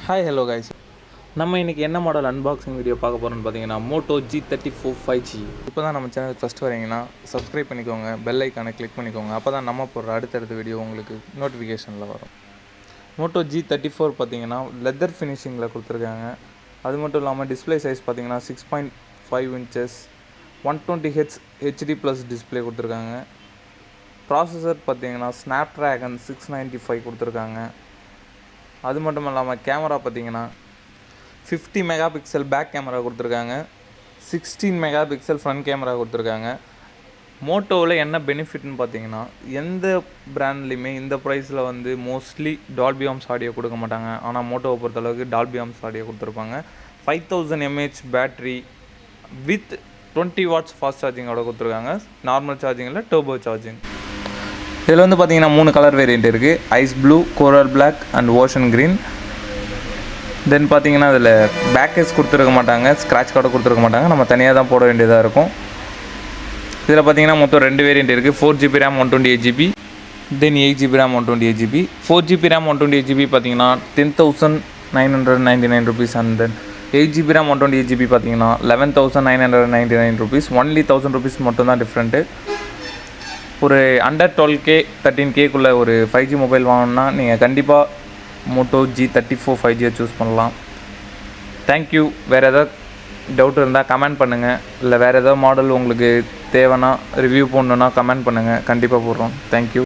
Hi hello guys, நம்ம இன்றைக்கி என்ன மாடல் அன்பாக்சிங் வீடியோ பார்க்க போகிறோம்னு பார்த்தீங்கன்னா மோட்டோ G34 5G. இப்போ தான் நம்ம சேனல் ஃபஸ்ட்டு வரீங்கன்னா சப்ஸ்கிரைப் பண்ணிக்கோங்க, பெல் ஐக்கானை கிளிக் பண்ணிக்கோங்க. அப்போ தான் நம்ம போடுற அடுத்தடுத்த வீடியோ உங்களுக்கு நோட்டிஃபிகேஷனில் வரும். மோட்டோ G34 பார்த்தீங்கன்னா லெதர் ஃபினிஷிங்கில் கொடுத்துருக்காங்க. அது மட்டும் இல்லாமல் டிஸ்பிளே சைஸ் பார்த்தீங்கன்னா 6.5 inches 120Hz HD+ டிஸ்பிளே கொடுத்துருக்காங்க. ப்ராசஸர் பார்த்தீங்கன்னா ஸ்னாப்ட்ராகன் 695 கொடுத்துருக்காங்க. அது மட்டும் இல்லாமல் கேமரா பார்த்தீங்கன்னா 50 மெகாபிக்சல் பேக் கேமரா கொடுத்துருக்காங்க, 16 மெகாபிக்சல் ஃப்ரண்ட் கேமரா கொடுத்துருக்காங்க. மோட்டோவில் என்ன பெனிஃபிட்னு பார்த்தீங்கன்னா, எந்த பிராண்ட்லேயுமே இந்த ப்ரைஸில் மோஸ்ட்லி டால்பி ஆம்ஸ் ஆடியோ கொடுக்க மாட்டாங்க. ஆனால் மோட்டோவை பொறுத்தளவுக்கு டால்பி ஆம்ஸ் ஆடியோ கொடுத்துருப்பாங்க. 5000 mAh battery with 20 watts fast சார்ஜிங்கோட கொடுத்துருக்காங்க. நார்மல் சார்ஜிங்கில் டர்போ சார்ஜிங். இதில் பார்த்தீங்கன்னா 3 கலர் வேரியண்ட் இருக்குது. Ice blue, coral black and ocean green. Then பார்த்தீங்கன்னா அதில் பேக்கேஸ் கொடுத்துருக்க மாட்டாங்க, ஸ்க்ராட்ச் கார்டு கொடுத்துருக்க மாட்டாங்க. நம்ம தனியாக தான் போட வேண்டியதாக இருக்கும். இதில் பார்த்தீங்கன்னா மொத்தம் 2 வேரியண்ட் இருக்குது. 4GB RAM 128GB, தென் 8GB RAM 128GB. 4GB RAM 128GB பார்த்தீங்கன்னா 10,999 rupees. And then 8GB RAM 128GB பார்த்தீங்கன்னா 11,999 rupees. ஒன்லி 1000 rupees மட்டும்தான் டிஃப்ரெண்ட்டு. ஒரு அண்டர் 12K 13Kக்குள்ளே ஒரு 5G மொபைல் வாங்கணுன்னா நீங்கள் கண்டிப்பாக மோட்டோ G34 5G சூஸ் பண்ணலாம். தேங்க்யூ. வேறு எதாவது டவுட் இருந்தால் கமெண்ட் பண்ணுங்கள். இல்லை வேறு எதாவது மாடல் உங்களுக்கு தேவைன்னா ரிவ்யூ போடணுன்னா கமெண்ட் பண்ணுங்கள், கண்டிப்பாக போடுறோம். தேங்க்யூ.